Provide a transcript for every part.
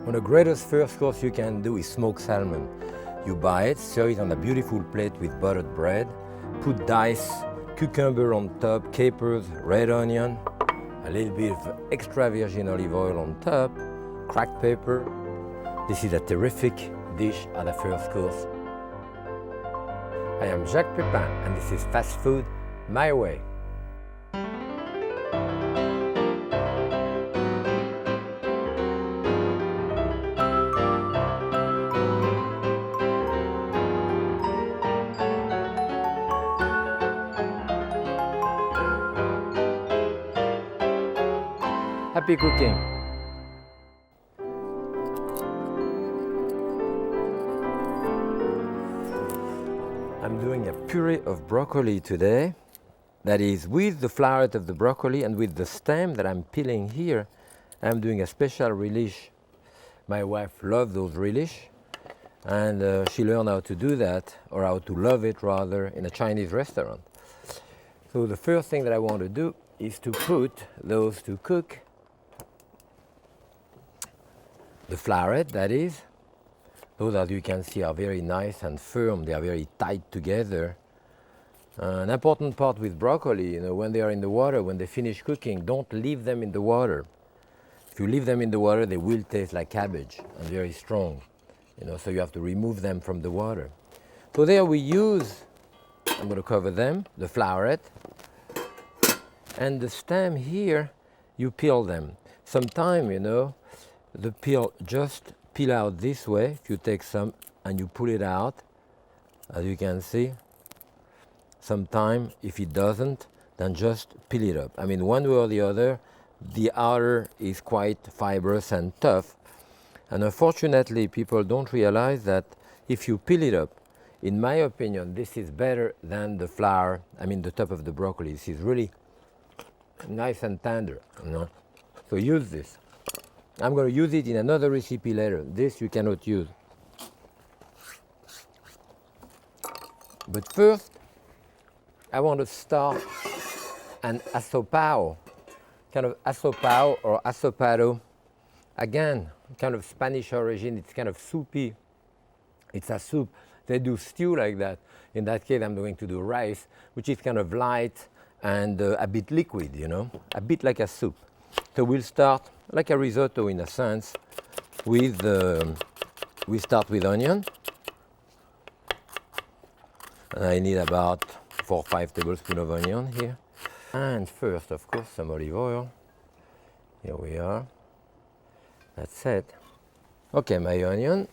One of the greatest first course you can do is smoked salmon. You buy it, serve it on a beautiful plate with buttered bread, put diced cucumber on top, capers, red onion, a little bit of extra virgin olive oil on top, cracked pepper. This is a terrific dish at a first course. I am Jacques Pépin and this is Fast Food My Way. Happy cooking! I'm doing a puree of broccoli today. That is with the floweret of the broccoli and with the stem that I'm peeling here. I'm doing a special relish. My wife loves those relish and she learned how to do that, or how to love it rather, in a Chinese restaurant. So the first thing that I want to do is to put those to cook. The floweret, that is. Those, as you can see, are very nice and firm. They are very tight together. An important part with broccoli, when they are in the water, when they finish cooking, don't leave them in the water. If you leave them in the water, they will taste like cabbage and very strong. So you have to remove them from the water. So there we use, I'm going to cover them, the floweret. And the stem here, you peel them. Sometimes, the peel just peel out this way. If you take some and you pull it out, as you can see. Sometimes, if it doesn't, then just peel it up. I mean, one way or the other, the outer is quite fibrous and tough. And unfortunately, people don't realize that if you peel it up, in my opinion, this is better than the flower, the top of the broccoli. This is really nice and tender, So use this. I'm going to use it in another recipe later. This you cannot use. But first, I want to start an asopao, kind of asopao or asopado. Again, kind of Spanish origin. It's kind of soupy. It's a soup. They do stew like that. In that case, I'm going to do rice, which is kind of light and a bit liquid, a bit like a soup. So we'll start like a risotto in a sense. We start with onion. And I need about 4 or 5 tablespoons of onion here. And first, of course, some olive oil. Here we are. That's it. Okay, my onion.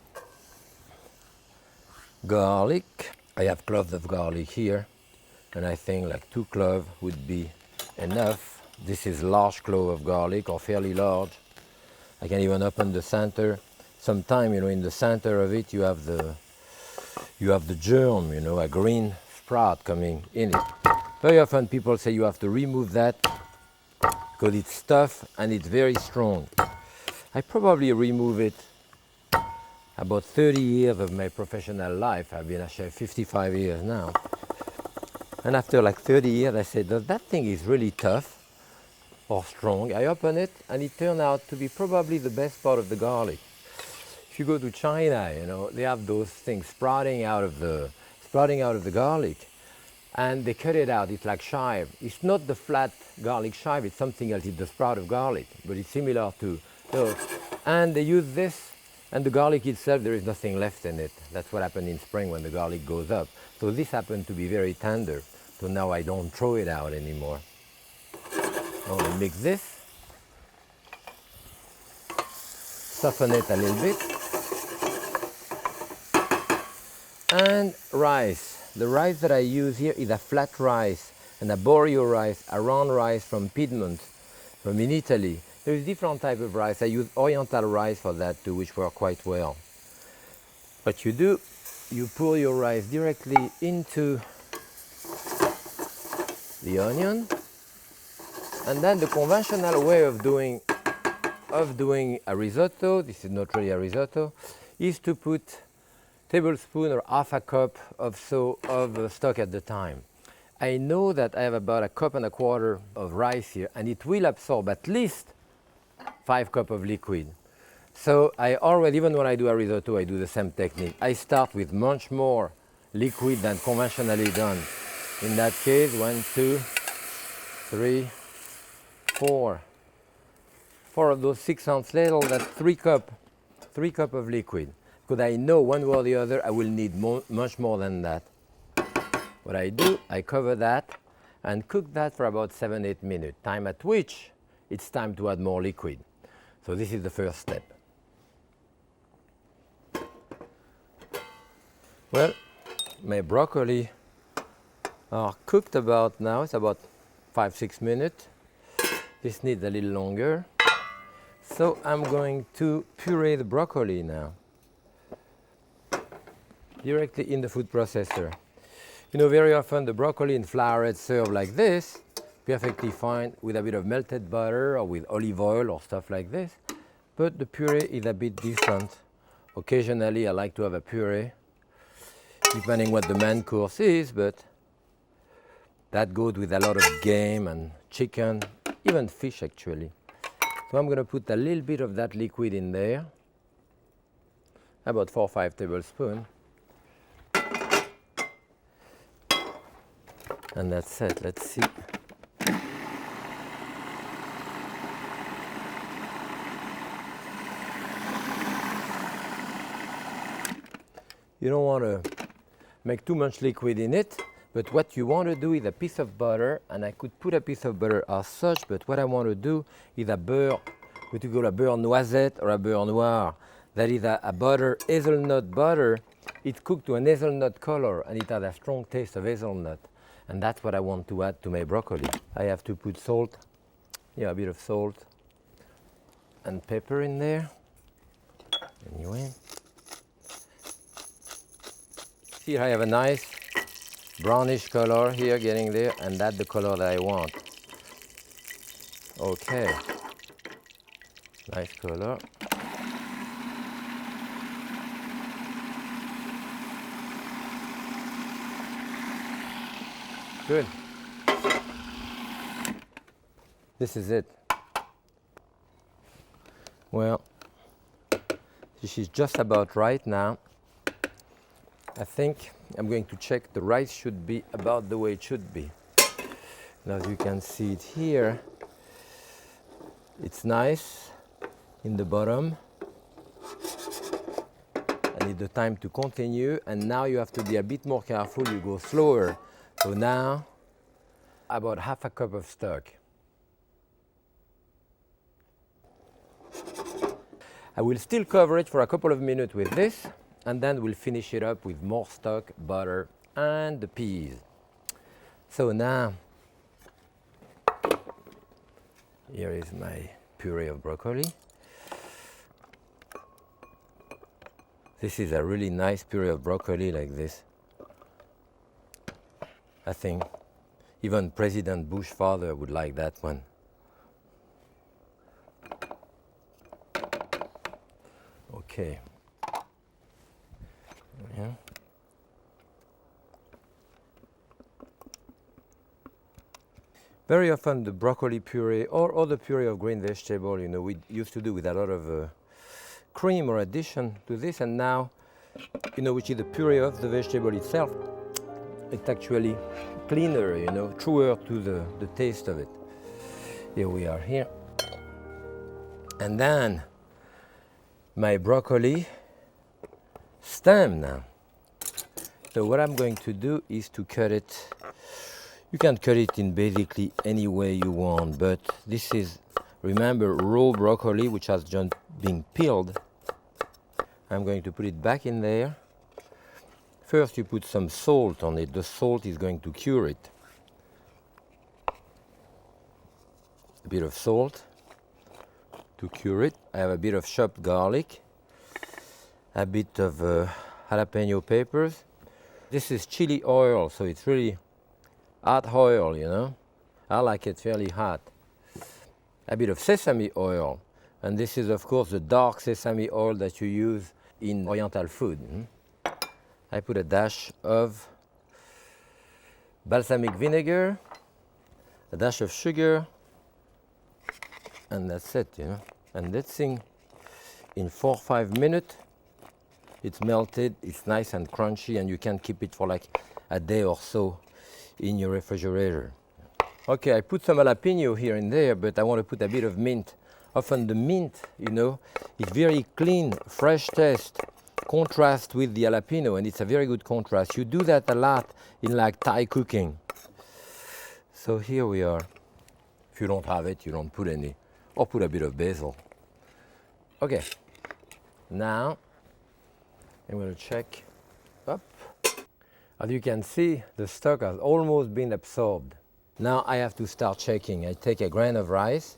Garlic. I have cloves of garlic here. And I think like 2 cloves would be enough. This is large clove of garlic, or fairly large. I can even open the center. Sometime, in the center of it, you have the germ, a green sprout coming in it. Very often people say you have to remove that because it's tough and it's very strong. I probably remove it about 30 years of my professional life. I've been a chef 55 years now. And after like 30 years, I said, that thing is really tough or strong. I open it and it turned out to be probably the best part of the garlic. If you go to China, they have those things sprouting out of the garlic, and they cut it out. It's like chive. It's not the flat garlic chive. It's something else. It's the sprout of garlic, but it's similar to those. And they use this, and the garlic itself, there is nothing left in it. That's what happened in spring when the garlic goes up. So this happened to be very tender. So now I don't throw it out anymore. I want to mix this, soften it a little bit, and rice. The rice that I use here is a flat rice, an arborio rice, a round rice from Piedmont, from in Italy. There is different type of rice. I use oriental rice for that too, which work quite well. What you do, you pour your rice directly into the onion. And then the conventional way of doing a risotto, this is not really a risotto, is to put a tablespoon or half a cup of stock at the time. I know that I have about 1.25 cups of rice here, and it will absorb at least 5 cups of liquid. So I already, even when I do a risotto, I do the same technique. I start with much more liquid than conventionally done. In that case, 1, 2, 3, 4. 4 of those 6-ounce ladles, that's 3 cups of liquid. Because I know one way or the other, I will need much more than that. What I do, I cover that and cook that for about 7-8 minutes, time at which it's time to add more liquid. So this is the first step. Well, my broccoli are cooked about now, it's about 5-6 minutes. This needs a little longer. So I'm going to puree the broccoli now, directly in the food processor. You know, very often the broccoli in flowerets served like this, perfectly fine with a bit of melted butter or with olive oil or stuff like this. But the puree is a bit different. Occasionally I like to have a puree, depending what the main course is, but that goes with a lot of game and chicken, even fish actually. So I'm going to put a little bit of that liquid in there, about 4 or 5 tablespoons. And that's it. Let's see. You don't want to make too much liquid in it, but what you want to do is a piece of butter, and I could put a piece of butter as such, but what I want to do is a beurre, what you call a beurre noisette or a beurre noir. That is a butter, hazelnut butter. It's cooked to an hazelnut color, and it has a strong taste of hazelnut. And that's what I want to add to my broccoli. I have to put salt, a bit of salt and pepper in there. Anyway. Here I have a nice brownish color here getting there, and that's the color that I want. Okay. Nice color. Good. This is it. Well, this is just about right now. I think I'm going to check the rice should be about the way it should be. Now, as you can see it here, it's nice in the bottom. I need the time to continue, and now you have to be a bit more careful, you go slower. So now, about half a cup of stock. I will still cover it for a couple of minutes with this, and then we'll finish it up with more stock, butter, and the peas. So now, here is my puree of broccoli. This is a really nice puree of broccoli like this. I think even President Bush father would like that one. Okay. Yeah. Very often the broccoli puree or other puree of green vegetable, you know, we used to do with a lot of cream or addition to this, and now, you know, which is the puree of the vegetable itself. It's actually cleaner, you know, truer to the taste of it. Here we are here. And then my broccoli stem now. So what I'm going to do is to cut it. You can cut it in basically any way you want, but this is, remember, raw broccoli which has just been peeled. I'm going to put it back in there. First you put some salt on it. The salt is going to cure it. A bit of salt to cure it. I have a bit of chopped garlic, a bit of jalapeno peppers. This is chili oil, so it's really hot oil, you know. I like it fairly hot. A bit of sesame oil, and this is of course the dark sesame oil that you use in Oriental food. I put a dash of balsamic vinegar, a dash of sugar, and that's it, you know. And that thing in 4 or 5 minutes, it's melted, it's nice and crunchy, and you can keep it for like a day or so in your refrigerator. Okay, I put some jalapeno here and there, but I want to put a bit of mint. Often the mint, you know, is very clean, fresh taste, contrast with the jalapeno, and it's a very good contrast. You do that a lot in like Thai cooking. So here we are. If you don't have it, you don't put any, or put a bit of basil. Okay, now I'm going to check up. As you can see, the stock has almost been absorbed. Now I have to start checking. I take a grain of rice,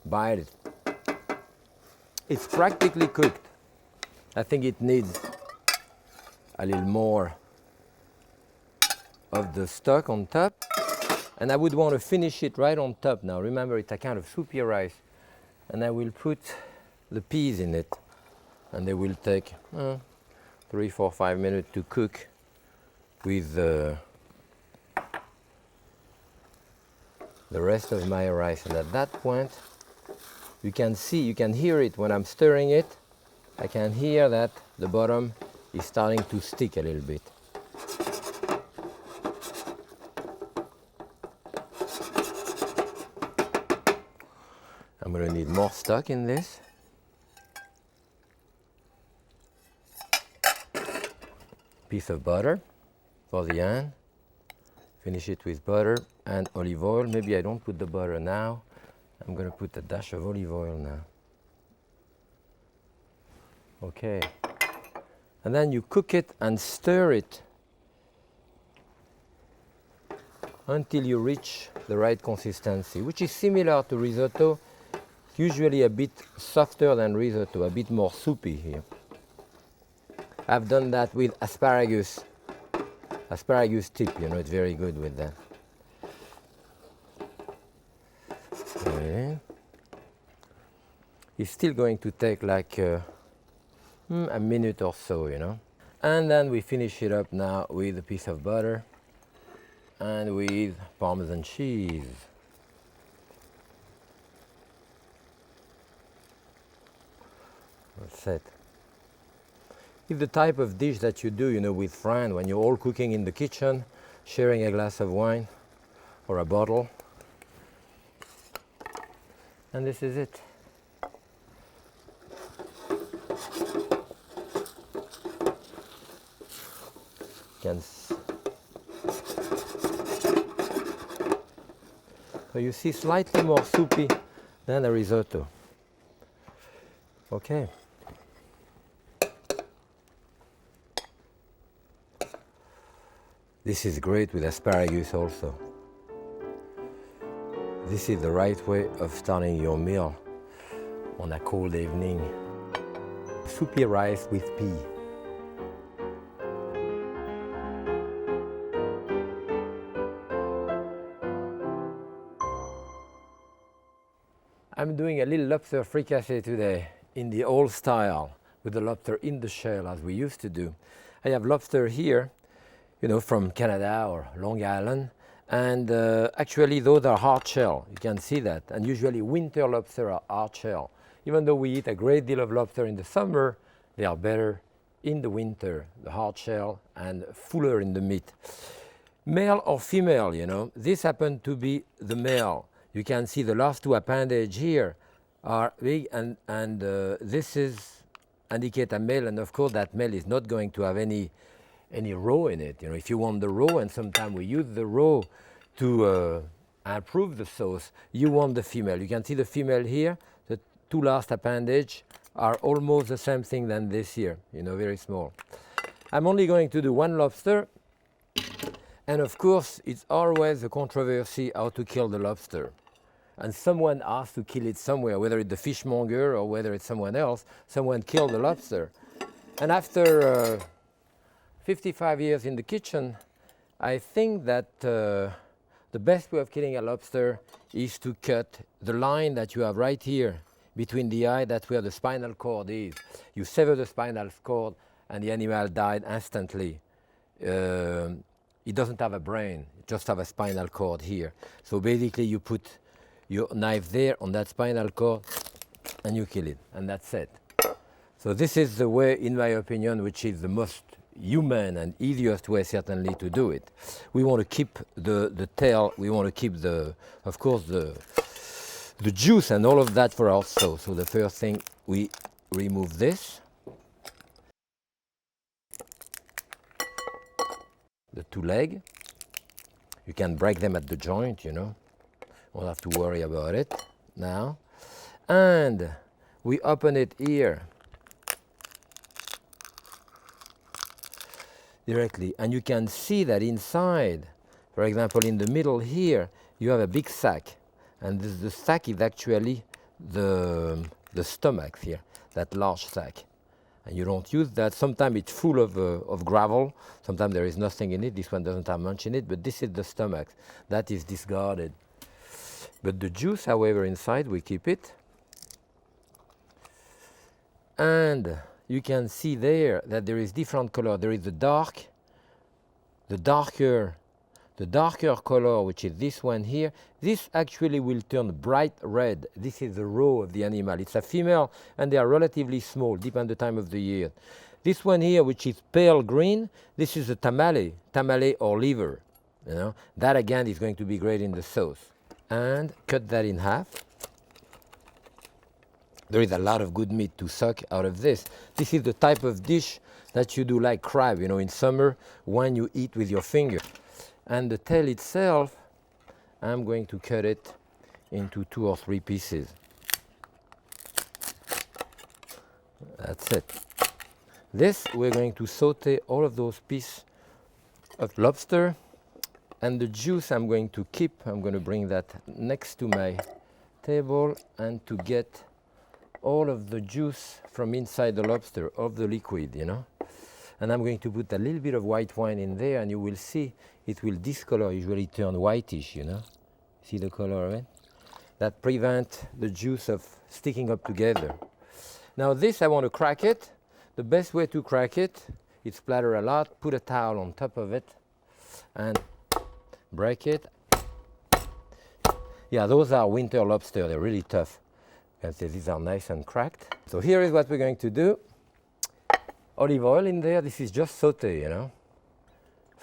bite it. It's practically cooked. I think it needs a little more of the stock on top. And I would want to finish it right on top now. Remember, it's a kind of soupy rice. And I will put the peas in it. And they will take 3, 4, 5 minutes to cook with the rest of my rice. And at that point, you can see, you can hear it when I'm stirring it. I can hear that the bottom is starting to stick a little bit. I'm going to need more stock in this. Piece of butter for the end. Finish it with butter and olive oil. Maybe I don't put the butter now. I'm going to put a dash of olive oil now. Okay. And then you cook it and stir it until you reach the right consistency, which is similar to risotto. Usually a bit softer than risotto, a bit more soupy here. I've done that with asparagus. Asparagus tip, you know, it's very good with that. Okay. It's still going to take like a minute or so, you know. And then we finish it up now with a piece of butter and with Parmesan cheese. That's it. It's the type of dish that you do, you know, with friends when you're all cooking in the kitchen, sharing a glass of wine or a bottle. And this is it. So you see slightly more soupy than a risotto. Okay. This is great with asparagus also. This is the right way of starting your meal on a cold evening. Soupy rice with pea. I'm doing a little lobster fricassee today in the old style with the lobster in the shell as we used to do. I have lobster here, you know, from Canada or Long Island, and actually those are hard shell. You can see that, and usually winter lobster are hard shell. Even though we eat a great deal of lobster in the summer, they are better in the winter, the hard shell, and fuller in the meat. Male or female, you know, this happened to be the male. You can see the last two appendages here are big, and this is indicate a male, and of course that male is not going to have any roe in it. You know, if you want the roe, and sometimes we use the roe to improve the sauce, you want the female. You can see the female here. The two last appendages are almost the same thing than this here, you know, very small. I'm only going to do one lobster, and of course it's always a controversy how to kill the lobster. And someone has to kill it somewhere, whether it's the fishmonger or whether it's someone else. Someone killed the lobster. And after 55 years in the kitchen, I think that the best way of killing a lobster is to cut the line that you have right here between the eye. That's where the spinal cord is. You sever the spinal cord and the animal died instantly. It doesn't have a brain, it just have a spinal cord here. So basically you put your knife there on that spinal cord and you kill it, and that's it. So this is the way, in my opinion, which is the most human and easiest way certainly to do it. We want to keep the tail, we want to keep of course the juice and all of that for our sauce. So the first thing, we remove this, the two legs. You can break them at the joint, you know. Won't have to worry about it now. And we open it here directly, and you can see that inside, for example, in the middle here, you have a big sac, and the sac is actually the stomach here, that large sac. And you don't use that. Sometimes it's full of gravel. Sometimes there is nothing in it. This one doesn't have much in it, but this is the stomach. That is discarded. But the juice, however, inside, we keep it. And you can see there that there is different color. There is the darker color, which is this one here. This actually will turn bright red. This is the roe of the animal. It's a female, and they are relatively small, depending on the time of the year. This one here, which is pale green, this is a tamale or liver. You know, that again is going to be great in the sauce. And cut that in half. There is a lot of good meat to suck out of this. This is the type of dish that you do like crab, you know, in summer when you eat with your finger. And the tail itself, I'm going to cut it into 2 or 3 pieces. That's it. This, we're going to saute all of those pieces of lobster, and the juice I'm going to keep. I'm going to bring that next to my table, and to get all of the juice from inside the lobster, of the liquid, you know. And I'm going to put a little bit of white wine in there, and you will see it will discolor, usually turn whitish, you know. See the color of it? That prevents the juice of sticking up together. Now this, I want to crack it. The best way to crack it is splatter a lot, put a towel on top of it, and break it. Yeah, those are winter lobster, they're really tough. You can see these are nice and cracked. So here is what we're going to do. Olive oil in there. This is just saute, you know.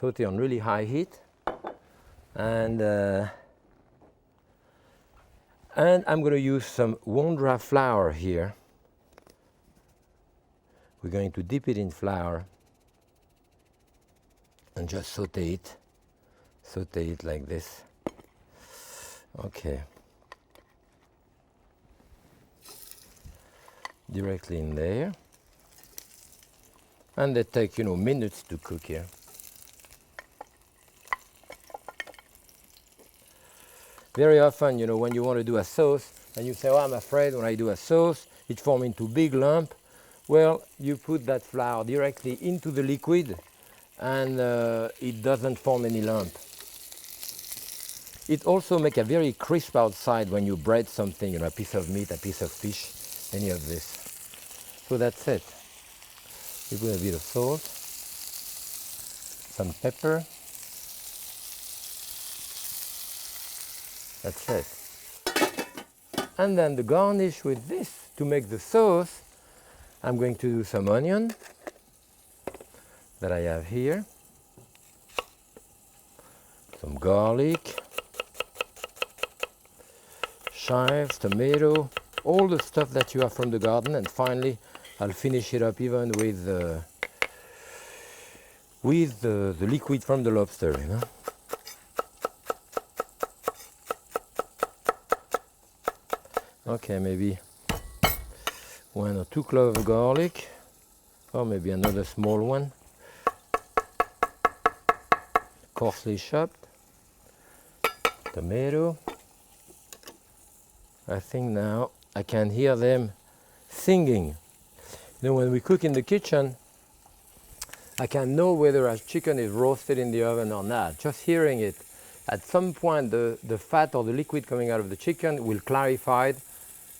Saute on really high heat. And I'm going to use some Wondra flour here. We're going to dip it in flour and just saute it. Saute it like this. Okay. Directly in there. And they take, you know, minutes to cook here. Very often, you know, when you want to do a sauce, and you say, oh, I'm afraid when I do a sauce, it forms into big lump. Well, you put that flour directly into the liquid, and it doesn't form any lump. It also makes a very crisp outside when you bread something, you know, a piece of meat, a piece of fish, any of this. So that's it. You put a bit of salt, some pepper. That's it. And then the garnish with this, to make the sauce, I'm going to do some onion that I have here, some garlic, chives, tomato, all the stuff that you have from the garden, and finally I'll finish it up even with the liquid from the lobster, you know. Okay, maybe 1 or 2 cloves of garlic, or maybe another small one, coarsely chopped, tomato. I think now I can hear them singing. You know, when we cook in the kitchen, I can know whether a chicken is roasted in the oven or not. Just hearing it, at some point the fat or the liquid coming out of the chicken will clarify it,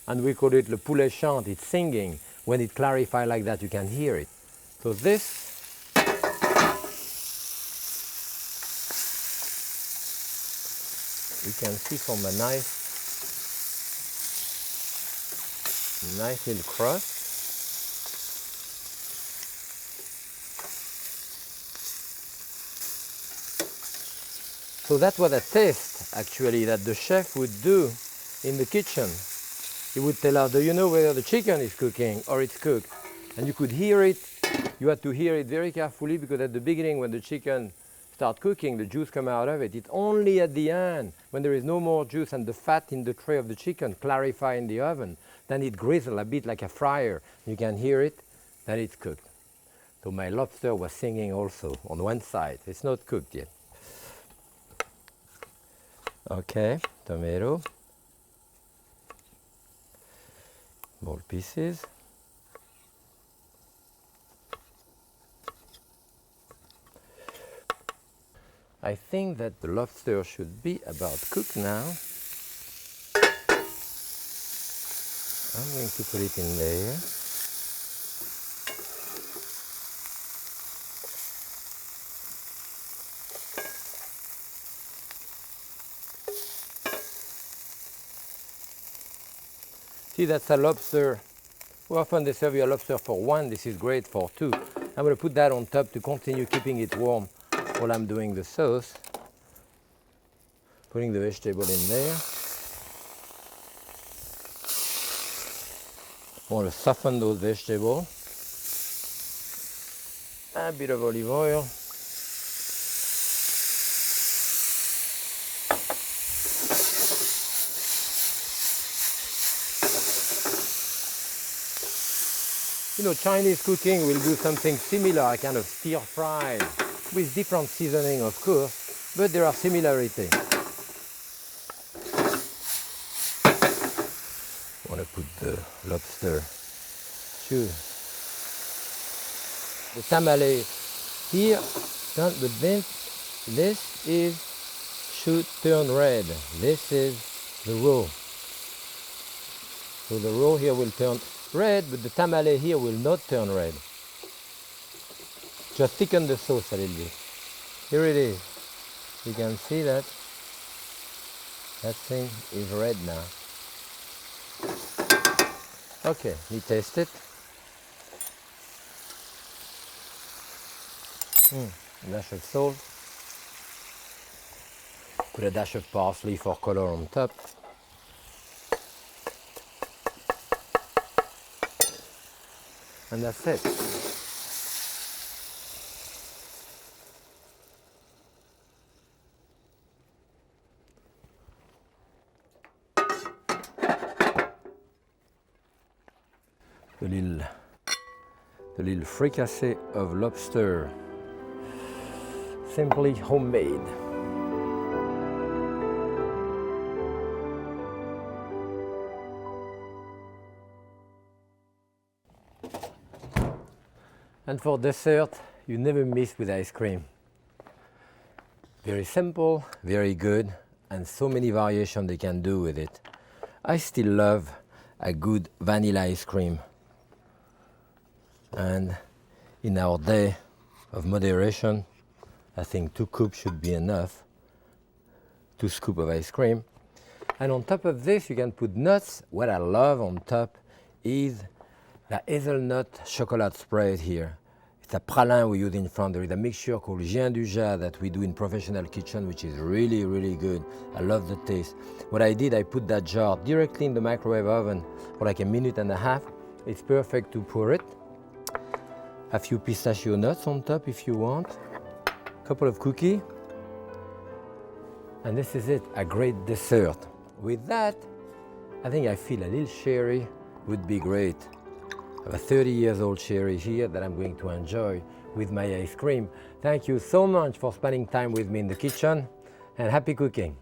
and we call it le poulet chante, it's singing. When it clarifies like that, you can hear it. So this, you can see from a nice nice little crust. So that's what a test, actually, that the chef would do in the kitchen. He would tell us, do you know whether the chicken is cooking or it's cooked? And you could hear it. You had to hear it very carefully, because at the beginning, when the chicken starts cooking, the juice comes out of it. It's only at the end, when there is no more juice and the fat in the tray of the chicken clarify in the oven, then it grizzles a bit like a fryer. You can hear it, then it's cooked. So my lobster was singing also on one side. It's not cooked yet. Okay, tomato. Small pieces. I think that the lobster should be about cooked now. I'm going to put it in there. See, that's a lobster. Well, often they serve you a lobster for one. This is great for two. I'm going to put that on top to continue keeping it warm while I'm doing the sauce. Putting the vegetable in there. I want to soften those vegetables. A bit of olive oil. You know, Chinese cooking will do something similar, kind of stir fried, with different seasoning, of course, but there are similarities. I want to put the lobster. Sure. The tamale here, but then this should turn red. This is the raw. So the raw here will turn red, but the tamale here will not turn red. Just thicken the sauce a little bit. Here it is. You can see that. That thing is red now. Okay, we taste it. A dash of salt. Put a dash of parsley for color on top. And that's it. The little fricassee of lobster, simply homemade. And for dessert, you never miss with ice cream. Very simple, very good, and so many variations they can do with it. I still love a good vanilla ice cream. And in our day of moderation, I think 2 scoops should be enough. 2 scoops of ice cream. And on top of this, you can put nuts. What I love on top is the hazelnut chocolate spread here. It's a pralin we use in France. There is a mixture called Chien du Jard that we do in professional kitchen, which is really, really good. I love the taste. What I did, I put that jar directly in the microwave oven for like 1.5 minutes. It's perfect to pour it. A few pistachio nuts on top if you want. A couple of cookies. And this is it, a great dessert. With that, I think I feel a little sherry would be great. I have a 30-year-old sherry here that I'm going to enjoy with my ice cream. Thank you so much for spending time with me in the kitchen, and happy cooking.